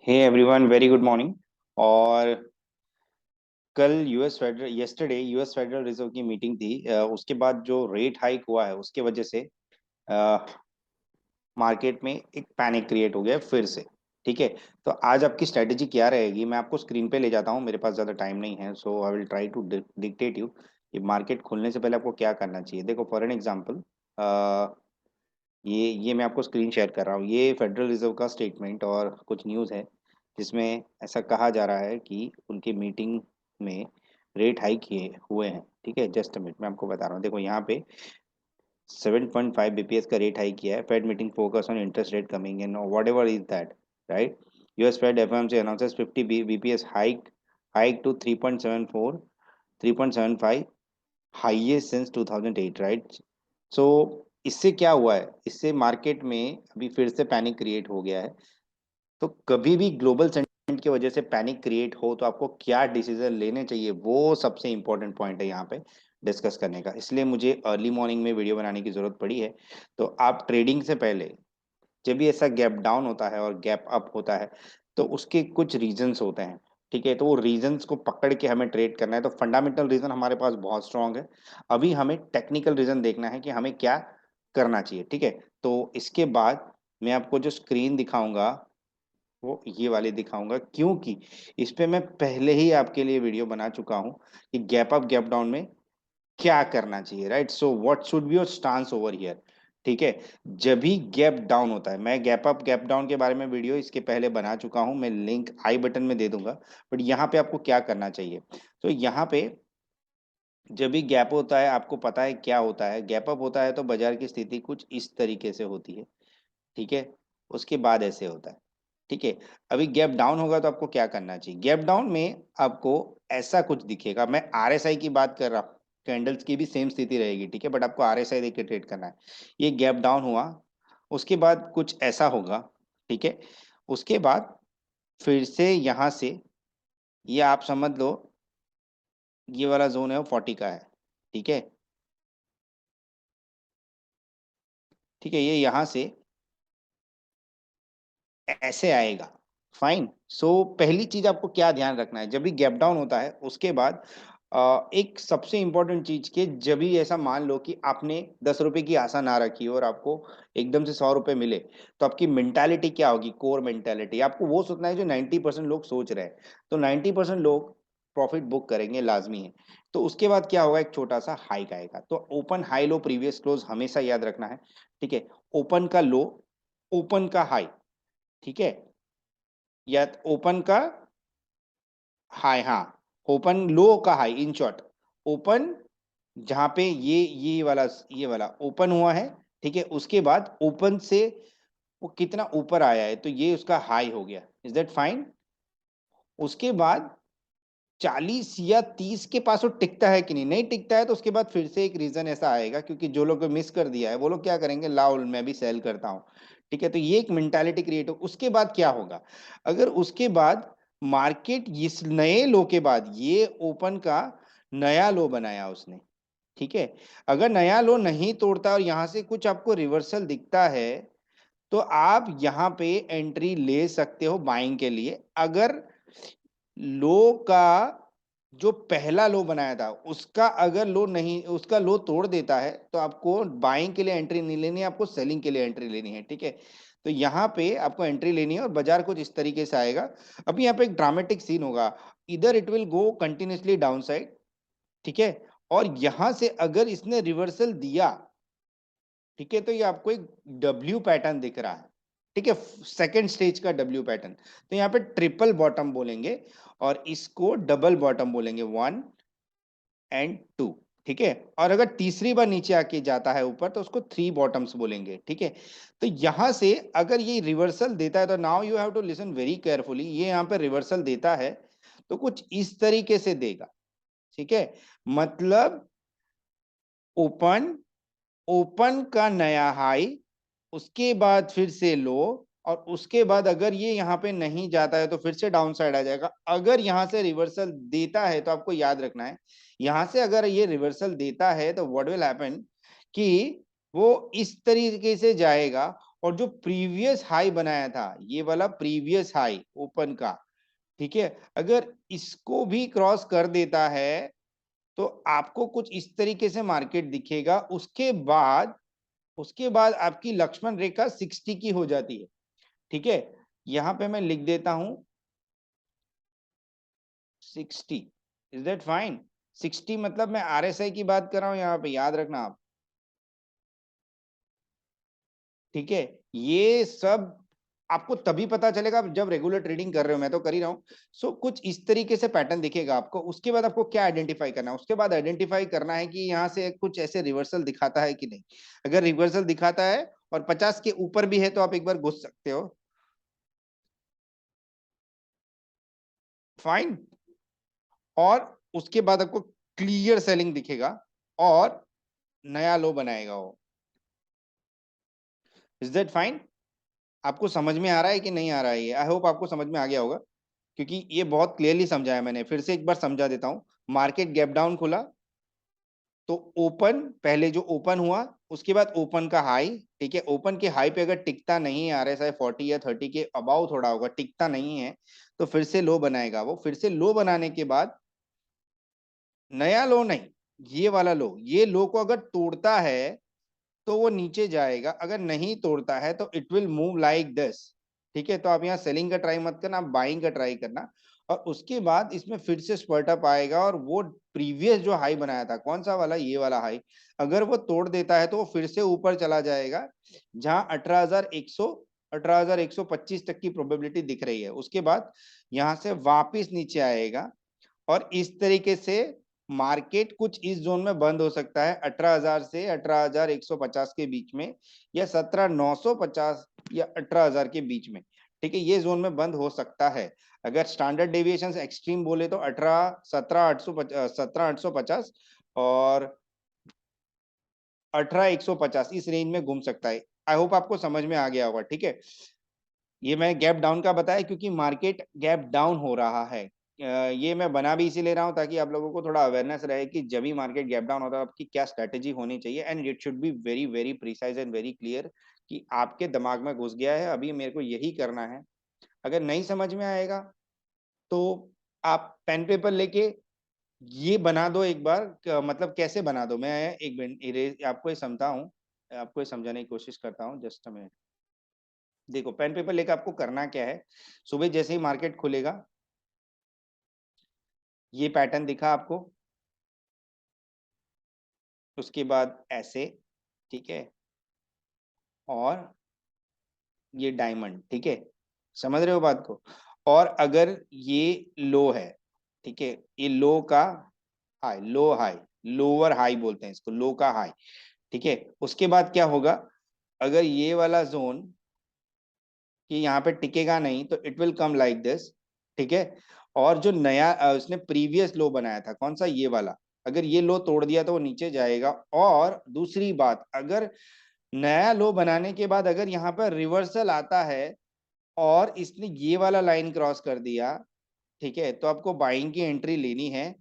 हे everyone, very good morning. और कल US federal reserve की मीटिंग थी। उसके बाद जो रेट हाइक हुआ है उसके वजह से मार्केट में एक पैनिक क्रिएट हो गया है फिर से। ठीक है। तो आज आपकी स्ट्रेटेजी क्या रहेगी, मैं आपको स्क्रीन पे ले जाता हूँ, मेरे पास ज़्यादा टाइम नहीं है, so I will try to dictate you. ये मार्केट खुलने से पहले आपको क्या करना चाहिए। देखो, फॉर एन एग्जांपल, ये मैं आपको स्क्रीन शेयर कर रहा हूँ। ये फेडरल रिजर्व का स्टेटमेंट और कुछ न्यूज़ है जिसमें ऐसा कहा जा रहा है कि उनकी मीटिंग में रेट हाइक किए हुए हैं। ठीक है, जस्ट मिनट मैं आपको बता रहा हूँ। देखो यहाँ पे 7.5 बीपीएस का रेट हाइक किया है। Fed meeting focus on interest rate coming in whatever is that, right. US Fed FOMC announces 50 BPS hike to 3.74 3.75, highest since 2008, right. So इससे क्या हुआ है, इससे मार्केट में अभी फिर से पैनिक क्रिएट हो गया है। तो कभी भी ग्लोबल सेंटिमेंट की वजह से पैनिक क्रिएट हो तो आपको क्या डिसीजन लेने चाहिए, वो सबसे इंपॉर्टेंट पॉइंट है यहाँ पे डिस्कस करने का। इसलिए मुझे अर्ली मॉर्निंग में वीडियो बनाने की जरूरत पड़ी है। तो आप ट्रेडिंग से पहले, जब भी ऐसा गैप डाउन होता है और गैप अप होता है, तो उसके कुछ रीजंस होते हैं। ठीक है, तो वो रीजंस को पकड़ के हमें ट्रेड करना है। तो फंडामेंटल रीजन हमारे पास बहुत स्ट्रांग है। अभी हमें टेक्निकल रीजन देखना है कि हमें क्या करना चाहिए। ठीक है। तो इसके बाद मैं आपको जो स्क्रीन दिखाऊंगा वो ये वाली दिखाऊंगा, क्योंकि इस पे मैं पहले ही आपके लिए वीडियो बना चुका हूं कि गैप अप गैप डाउन में क्या करना चाहिए, right. So what should be your stance over here. ठीक है। जब भी गैप डाउन होता है, मैं गैप अप गैप डाउन के बारे में वीडियो इसके पहले बना चुका हूं, मैं लिंक आई बटन में दे दूंगा। बट यहाँ पे आपको क्या करना चाहिए। तो यहाँ पे जब भी गैप होता है, आपको पता है क्या होता है। गैप अप होता है तो बाजार की स्थिति कुछ इस तरीके से होती है। ठीक है। उसके बाद ऐसे होता है। ठीक है। अभी गैप डाउन होगा तो आपको क्या करना चाहिए। गैप डाउन में आपको ऐसा कुछ दिखेगा। मैं आरएसआई की बात कर रहा हूँ, कैंडल्स की भी सेम स्थिति रहेगी। ठीक है, बट आपको आरएसआई देख के ट्रेड करना है। ये गैप डाउन हुआ, उसके बाद कुछ ऐसा होगा। ठीक है। उसके बाद फिर से यहां से, ये आप समझ लो, ये वाला जोन है वो 40 का है। ठीक है। ठीक है, ये यहां से ऐसे आएगा। फाइन। सो पहली चीज आपको क्या ध्यान रखना है, जब भी गैप डाउन होता है उसके बाद एक सबसे इंपॉर्टेंट चीज के, जब भी ऐसा मान लो कि आपने 10 रुपए की आशा ना रखी और आपको एकदम से 100 रुपए मिले, तो आपकी मेंटालिटी क्या होगी। कोर मेंटालिटी आपको वो सोचना है जो 90% लोग सोच रहे हैं। तो 90% लोग प्रॉफिट बुक करेंगे, लाजमी है। तो उसके बाद क्या होगा, एक छोटा सा हाइक आएगा। तो open high low previous close हमेशा याद रखना है। ठीक है। ओपन का लो, ओपन का हाई। ठीक है। या ओपन का हाई, हाँ, ओपन लो का हाई, इन शॉर्ट ओपन, जहां पे ये वाला ओपन हुआ है। ठीक है। उसके बाद ओपन से वो कितना ऊपर आया है, तो ये उसका हाई हो गया। Is that fine. उसके बाद 40 या 30 के पास वो टिकता है कि नहीं, नहीं टिकता है तो उसके बाद फिर से एक रीजन ऐसा आएगा, क्योंकि जो लोग मिस कर दिया है वो लोग क्या करेंगे, लाओ मैं भी सेल करता हूं। ठीक है। तो ये एक मेंटालिटी क्रिएट हो। उसके बाद क्या होगा, अगर उसके बाद मार्केट इस नए लो के बाद, ये ओपन का नया लो बनाया उसने। ठीक है। अगर नया लो नहीं तोड़ता और यहां से कुछ आपको रिवर्सल दिखता है, तो आप यहां पे एंट्री ले सकते हो बाइंग के लिए। अगर लो का जो पहला लो बनाया था उसका अगर लो नहीं, उसका लो तोड़ देता है, तो आपको बाइंग के लिए एंट्री नहीं लेनी है, आपको सेलिंग के लिए एंट्री लेनी है। ठीक है। तो यहाँ पे आपको एंट्री लेनी है और बाजार कुछ इस तरीके से आएगा। अभी यहाँ पे एक ड्रामेटिक सीन होगा, इधर it will go continuously down side. ठीक है। और यहां से अगर इसने रिवर्सल दिया, ठीक है, तो ये आपको एक डब्ल्यू पैटर्न दिख रहा है। ठीक है, सेकेंड स्टेज का डब्ल्यू पैटर्न। तो यहाँ पे ट्रिपल बॉटम बोलेंगे और इसको डबल बॉटम बोलेंगे, 1 और 2। ठीक है। और अगर तीसरी बार नीचे आके जाता है ऊपर, तो उसको 3 बॉटम्स बोलेंगे। ठीक है। तो यहां से अगर ये रिवर्सल देता है, तो now you have to listen very carefully, ये यहाँ पे रिवर्सल देता है तो कुछ इस तरीके से देगा। ठीक है। मतलब ओपन, ओपन का नया हाई, उसके बाद फिर से लो, और उसके बाद अगर ये यहाँ पे नहीं जाता है तो फिर से डाउन साइड आ जाएगा। अगर यहाँ से रिवर्सल देता है, तो आपको याद रखना है, यहाँ से अगर ये रिवर्सल देता है तो व्हाट विल हैपन कि वो इस तरीके से जाएगा और जो प्रीवियस हाई बनाया था, ये वाला प्रीवियस हाई ओपन का, ठीक है, अगर इसको भी क्रॉस कर देता है तो आपको कुछ इस तरीके से मार्केट दिखेगा। उसके बाद आपकी लक्ष्मण रेखा 60 की हो जाती है, ठीक है। यहां पे मैं लिख देता हूं 60। Is that fine? 60 मतलब मैं आरएसआई की बात कर रहा हूं यहाँ पे, याद रखना आप, ठीक है। ये सब आपको तभी पता चलेगा जब रेगुलर ट्रेडिंग कर रहे हो, मैं तो कर ही रहा हूँ। सो कुछ इस तरीके से पैटर्न दिखेगा आपको। उसके बाद आपको क्या आइडेंटिफाई करना है? उसके बाद आइडेंटिफाई करना है कि यहाँ से कुछ ऐसे रिवर्सल दिखाता है कि नहीं। अगर रिवर्सल दिखाता है और 50 के ऊपर भी है तो आप एक बार घुस सकते हो, फाइन। और उसके बाद आपको क्लियर सेलिंग दिखेगा और नया लो बनाएगा वो। Is that fine? आपको समझ में आ रहा है कि नहीं आ रहा है? ये आई होप आपको समझ में आ गया होगा, क्योंकि ये बहुत क्लियरली समझाया मैंने। फिर से एक बार समझा देता हूं। मार्केट गैप डाउन खुला तो ओपन, पहले जो ओपन हुआ उसके बाद ओपन का हाई, ठीक है। ओपन के हाई पे अगर टिकता नहीं है, RSI 40 या 30 के अबाउ थोड़ा होगा, टिकता नहीं है, तो फिर से लो बनाएगा वो। फिर से लो बनाने के बाद नया लो नहीं, ये वाला लो, ये लो को अगर तोड़ता है तो वो नीचे जाएगा। अगर नहीं तोड़ता है तो it will move like this, ठीक है। तो आप यहाँ सेलिंग का ट्राई मत करना, आप बाइंग का ट्राई करना। और उसके बाद इसमें फिर से स्पर्ट अप आएगा और वो प्रीवियस जो हाई बनाया था, कौन सा वाला, ये वाला हाई, अगर वो तोड़ देता है तो वो फिर से ऊपर चला जाएगा, जहां 18,125 तक की प्रोबेबिलिटी दिख रही है। उसके बाद यहाँ से वापिस नीचे आएगा और इस तरीके से मार्केट कुछ इस जोन में बंद हो सकता है, 18,000 से 18,150 के बीच में, या 17,950 या 18,000 के बीच में, ठीक है। ये जोन में बंद हो सकता है। अगर स्टैंडर्ड डेविएशन एक्सट्रीम बोले तो 17,850 और 18,150 इस रेंज में घूम सकता है। आई होप आपको समझ में आ गया होगा, ठीक है। ये मैं गैप डाउन का बताया क्योंकि मार्केट गैप डाउन हो रहा है। ये मैं बना भी इसीलिए रहा हूँ ताकि आप लोगों को थोड़ा अवेयरनेस रहे कि जब भी मार्केट गैप डाउन होता है आपकी क्या स्ट्रेटेजी होनी चाहिए। And it should be very very precise and very clear कि आपके दिमाग में घुस गया है, अभी मेरे को यही करना है। अगर नहीं समझ में आएगा तो आप पेन पेपर लेके ये बना दो एक बार। मतलब कैसे बना दो, मैं एक मिनट आपको ये समझा हूँ, आपको ये समझाने की कोशिश करता हूँ, जस्ट अ मिनट। देखो पेन पेपर लेकर आपको करना क्या है, सुबह जैसे ही मार्केट खुलेगा, ये पैटर्न दिखा आपको, उसके बाद ऐसे, ठीक है, और ये डायमंड, ठीक है, समझ रहे हो बात को। और अगर ये लो है, ठीक है, ये लो का हाई, लो हाई, लोअर हाई बोलते हैं इसको, लो का हाई, ठीक है। उसके बाद क्या होगा, अगर ये वाला जोन कि यहाँ पे टिकेगा नहीं तो it will come like this, ठीक है। और जो नया उसने प्रीवियस लो बनाया था, कौन सा, ये वाला, अगर ये लो तोड़ दिया तो वो नीचे जाएगा। और दूसरी बात, अगर नया लो बनाने के बाद अगर यहाँ पर रिवर्सल आता है और इसने ये वाला लाइन क्रॉस कर दिया, ठीक है, तो आपको बाइंग की एंट्री लेनी है।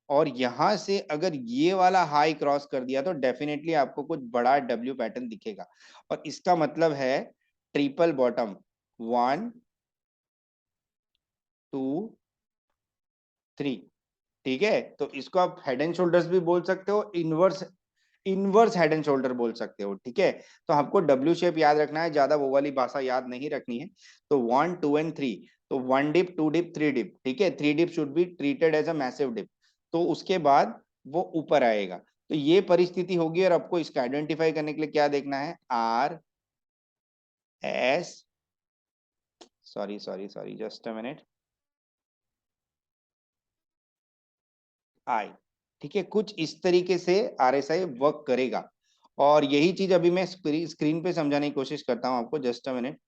और यहां से अगर ये वाला हाई क्रॉस कर दिया तो डेफिनेटली आपको कुछ बड़ा डब्ल्यू पैटर्न दिखेगा। और इसका मतलब है ट्रिपल बॉटम, 1, 2, 3, ठीक है। तो इसको आप हेड एंड शोल्डर्स भी बोल सकते हो, inverse inverse head and shoulder बोल सकते हो, ठीक है। तो हमको डब्ल्यू शेप याद रखना है, ज्यादा वो वाली भाषा याद नहीं रखनी है। तो 1, 2 एंड 3, तो 1 डिप, 2 डिप, 3 डिप, ठीक है। 3 dip should be treated as a massive dip. तो उसके बाद वो ऊपर आएगा। तो ये परिस्थिति होगी और आपको इसका आइडेंटिफाई करने के लिए क्या देखना है, RS, sorry sorry sorry, just a minute, I, ठीक है। कुछ इस तरीके से RSI वर्क करेगा। और यही चीज अभी मैं स्क्रीन पे समझाने की कोशिश करता हूं आपको, जस्ट अ मिनट,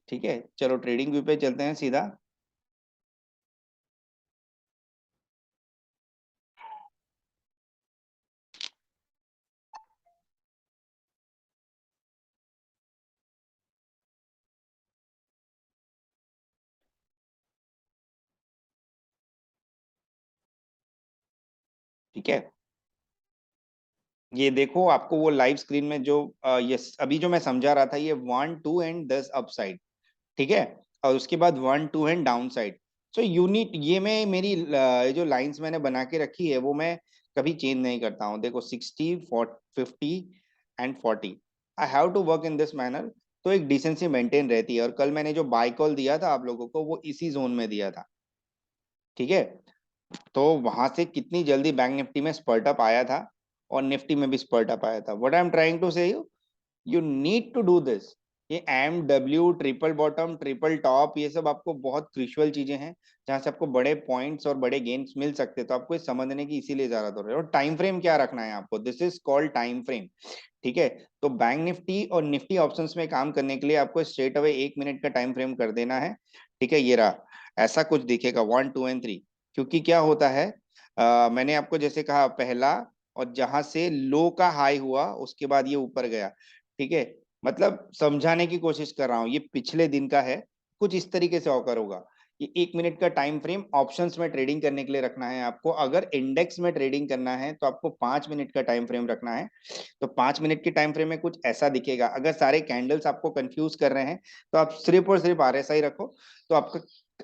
ठीक है। चलो ट्रेडिंग व्यू पे चलते हैं सीधा। ठीक है, ये देखो आपको वो लाइव स्क्रीन में जो ये अभी जो मैं समझा रहा था, ये 1 2 एंड 10 अपसाइड, ठीक है, और उसके बाद 1 2 and down side. So unit ये मैं मेरी जो लाइंस मैंने बना के रखी है वो मैं कभी चेंज नहीं करता हूँ। देखो 60 50 and 40, I have to work in this manner, तो एक डिसेंसी मेंटेन रहती है। और कल मैंने जो बाय कॉल दिया था आप लोगों को वो इसी जोन में दिया था, ठीक है। तो वहां से कितनी जल्दी बैंक निफ्टी में स्पर्ट अप आया था और निफ्टी में भी स्पर्ट अप आया था। What I am trying to say you need to do this. ये M W, triple bottom, triple top, ये सब आपको बहुत क्रिशुअल चीजें हैं जहां से आपको बड़े पॉइंट्स और बड़े गेन्स मिल सकते हैं। तो आपको ये समझने की इसीलिए जरूरत हो रही है। और टाइम फ्रेम क्या रखना है आपको, this is called time frame, ठीक है। तो बैंक निफ्टी और निफ्टी ऑप्शंस में काम करने के लिए आपको स्ट्रेट अवे 1 मिनट का टाइम फ्रेम कर देना है, ठीक है। ये रहा, ऐसा कुछ दिखेगा 1 2 एंड 3। क्योंकि क्या होता है, मैंने आपको जैसे कहा पहला, और जहां से लो का हाई हुआ उसके बाद ये ऊपर गया, ठीक है। मतलब समझाने की कोशिश कर रहा हूँ, ये पिछले दिन का है, कुछ इस तरीके से ऑकर होगा। ये 1 मिनट का टाइम फ्रेम ऑप्शंस में ट्रेडिंग करने के लिए रखना है आपको। अगर इंडेक्स में ट्रेडिंग करना है तो आपको 5 मिनट का टाइम फ्रेम रखना है। तो 5 मिनट के टाइम फ्रेम में कुछ ऐसा दिखेगा। अगर सारे कैंडल्स आपको कंफ्यूज कर रहे हैं तो आप सिर्फ और सिर्फ आरएसआई रखो, तो आपका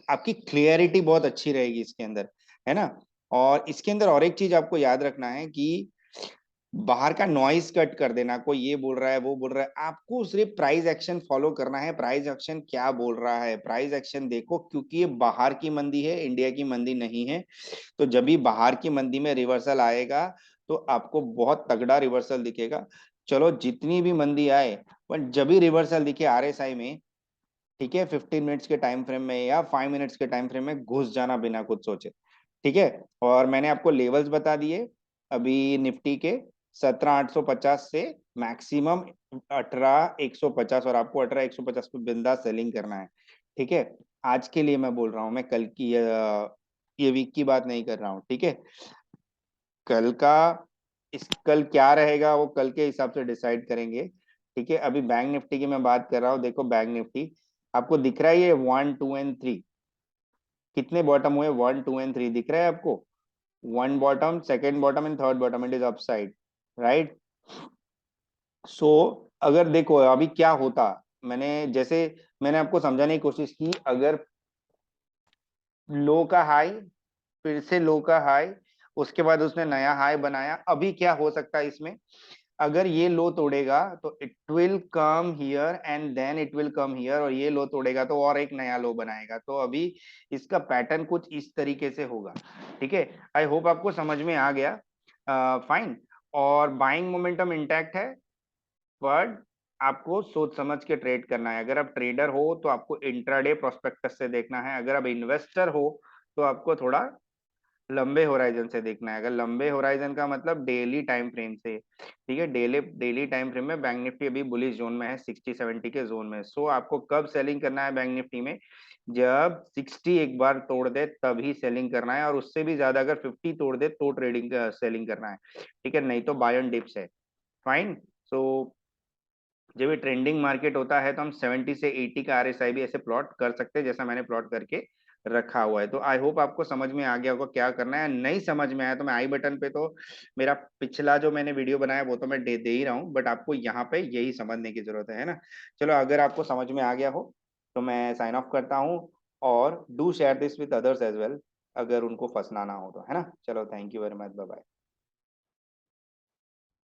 आपकी क्लियरिटी बहुत अच्छी रहेगी इसके अंदर, है ना। और इसके अंदर और एक चीज आपको याद रखना है कि बाहर का नॉइज कट कर देना। कोई ये बोल रहा है, वो बोल रहा है, आपको सिर्फ प्राइस एक्शन फॉलो करना है। प्राइस एक्शन क्या बोल रहा है, प्राइस एक्शन देखो, क्योंकि ये बाहर की मंदी है, इंडिया की मंदी नहीं है। तो जब भी बाहर की मंदी में रिवर्सल आएगा तो आपको बहुत तगड़ा रिवर्सल दिखेगा। चलो जितनी भी मंदी आए, पर जब भी रिवर्सल दिखे आरएसआई में, ठीक है, 15 मिनट्स के टाइम फ्रेम में या 5 मिनट्स के टाइम फ्रेम में घुस जाना बिना कुछ सोचे, ठीक है। और मैंने आपको लेवल्स बता दिए अभी निफ्टी के, 17,850 से मैक्सिमम 18,150, और आपको 18,150 पे बिंदास सेलिंग करना है, ठीक है। आज के लिए मैं बोल रहा हूँ, मैं कल की ये वीक की बात नहीं कर रहा हूँ, ठीक है। कल का कल क्या रहेगा वो कल के हिसाब से डिसाइड करेंगे, ठीक है। अभी बैंक निफ्टी की मैं बात कर रहा हूँ। देखो बैंक निफ्टी आपको दिख रहा है, ये 1 2 एंड 3 कितने बॉटम हुए, 1 2 एंड 3 दिख रहा है आपको। One bottom, second bottom and third bottom, it is upside, right. So अगर देखो अभी क्या होता, मैंने जैसे मैंने आपको समझाने की कोशिश की, अगर लो का हाई, फिर से लो का हाई, उसके बाद उसने नया हाई बनाया, अभी क्या हो सकता है इसमें, अगर ये लो तोड़ेगा तो it will come here and then it will come here, और ये लो तोड़ेगा तो और एक नया लो बनाएगा। तो अभी इसका पैटर्न कुछ इस तरीके से होगा, ठीक है। आई होप आपको समझ में आ गया, फाइन। और बाइंग मोमेंटम इंटैक्ट है, बट आपको सोच समझ के ट्रेड करना है। अगर आप ट्रेडर हो तो आपको इंट्राडे प्रोस्पेक्टस से देखना है। अगर आप इन्वेस्टर हो तो आपको थोड़ा लंबे होराइजन से देखना है। अगर लंबे होराइजन का मतलब डेली टाइम फ्रेम से, ठीक है। डेली डेली टाइम फ्रेम में बैंक निफ्टी अभी बुलिश जोन में है, 60 70 के जोन में। सो आपको कब सेलिंग करना है बैंक निफ्टी में, जब 60 एक बार तोड़ दे तभी सेलिंग करना है, और उससे भी ज्यादा अगर 50 तोड़ दे तो ट्रेडिंग सेलिंग करना है, ठीक है। नहीं तो बाय ऑन डिप्स है, फाइन। सो जब ये ट्रेंडिंग मार्केट होता है तो हम 70 से 80 का आरएसआई भी ऐसे प्लॉट कर सकते हैं, जैसा मैंने प्लॉट करके रखा हुआ है। तो आई होप आपको समझ में आ गया होगा क्या करना है। नहीं समझ में आया तो मैं आई बटन पे, तो मेरा पिछला जो मैंने वीडियो बनाया वो तो मैं दे ही रहा हूँ, बट आपको यहाँ पे यही समझने की जरूरत है ना। चलो अगर आपको समझ में आ गया हो तो मैं साइन ऑफ करता हूँ। और do share this with others as well, अगर उनको फंसना ना हो तो, है ना। चलो thank you very much, bye bye.